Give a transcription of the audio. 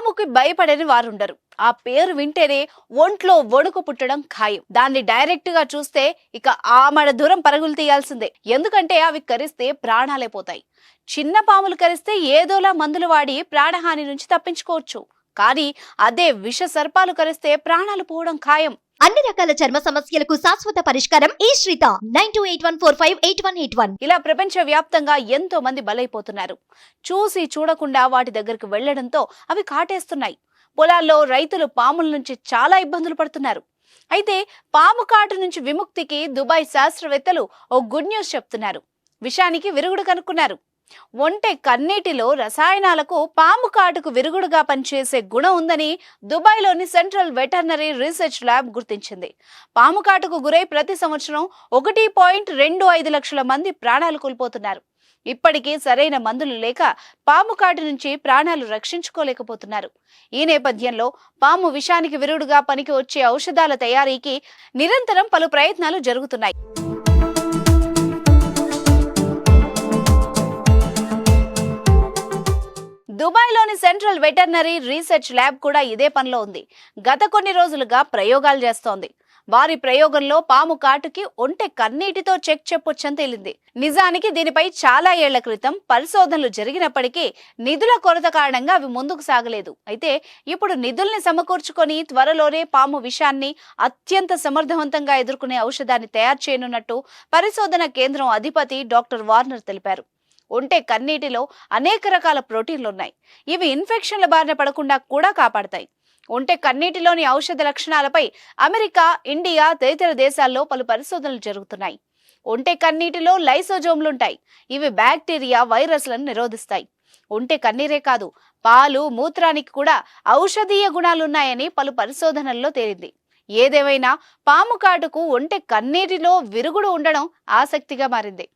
పాముకి భయపడని వారుండరు. ఆ పేరు వింటేనే ఒంట్లో వణుకు పుట్టడం ఖాయం. దాన్ని డైరెక్ట్ గా చూస్తే ఇక ఆమడ దూరం పరుగులు తీయాల్సిందే. ఎందుకంటే అవి కరిస్తే ప్రాణాలే పోతాయి. చిన్న పాములు కరిస్తే ఏదోలా మందులు వాడి ప్రాణహాని నుంచి తప్పించుకోవచ్చు. కానీ అదే విష సర్పాలు కరిస్తే ప్రాణాలు పోవడం ఖాయం. అన్ని రకాల చర్మ సమస్యలకు శాశ్వత పరిష్కారం ఈ శ్రీత 9281458181. ఇలా ప్రపంచ వ్యాప్తంగా ఎంతో మంది బలైపోతున్నారు. చూసి చూడకుండా వాటి దగ్గరకు వెళ్లడంతో అవి కాటేస్తున్నాయి. పొలాల్లో రైతులు పాముల నుంచి చాలా ఇబ్బందులు పడుతున్నారు. అయితే పాము కాటు నుంచి విముక్తికి దుబాయ్ శాస్త్రవేత్తలు ఓ గుడ్ న్యూస్ చెప్తున్నారు. విషానికి విరుగుడు కనుక్కున్నారు. ఒంటె కన్నీటిలో రసాయనాలకు పాము కాటుకు విరుగుడుగా పనిచేసే గుణం ఉందని దుబాయ్లోని సెంట్రల్ వెటర్నరీ రీసెర్చ్ ల్యాబ్ గుర్తించింది. పాము కాటుకు గురై ప్రతి సంవత్సరం 1.25 లక్షల మంది ప్రాణాలు కోల్పోతున్నారు. ఇప్పటికీ సరైన మందులు లేక పాము కాటు నుంచి ప్రాణాలు రక్షించుకోలేకపోతున్నారు. ఈ నేపథ్యంలో పాము విషానికి విరుగుడుగా పనికి వచ్చే ఔషధాల తయారీకి నిరంతరం పలు ప్రయత్నాలు జరుగుతున్నాయి. దుబాయ్లోని సెంట్రల్ వెటర్నరీ రీసెర్చ్ ల్యాబ్ కూడా ఇదే పనిలో ఉంది. గత కొన్ని రోజులుగా ప్రయోగాలు చేస్తోంది. వారి ప్రయోగంలో పాము కాటుకి ఒంటె కన్నీటితో చెక్ చెప్పొచ్చని తేలింది. నిజానికి దీనిపై చాలా ఏళ్ల క్రితం పరిశోధనలు జరిగినప్పటికీ నిధుల కొరత కారణంగా అవి ముందుకు సాగలేదు. అయితే ఇప్పుడు నిధుల్ని సమకూర్చుకొని త్వరలోనే పాము విషాన్ని అత్యంత సమర్థవంతంగా ఎదుర్కొనే ఔషధాన్ని తయారు చేయనున్నట్టు పరిశోధన కేంద్రం అధిపతి డాక్టర్ వార్నర్ తెలిపారు. ఒంటె కన్నీటిలో అనేక రకాల ప్రోటీన్లున్నాయి. ఇవి ఇన్ఫెక్షన్ల బారిన పడకుండా కూడా కాపాడతాయి. ఒంటె కన్నీటిలోని ఔషధ లక్షణాలపై అమెరికా, ఇండియా తదితర దేశాల్లో పలు పరిశోధనలు జరుగుతున్నాయి. ఒంటె కన్నీటిలో లైసోజోమ్లుంటాయి. ఇవి బ్యాక్టీరియా, వైరస్లను నిరోధిస్తాయి. ఒంటె కన్నీరే కాదు, పాలు, మూత్రానికి కూడా ఔషధీయ గుణాలున్నాయని పలు పరిశోధనల్లో తేలింది. ఏదేమైనా పాము కాటుకు ఒంటె కన్నీటిలో విరుగుడు ఉండడం ఆసక్తిగా మారింది.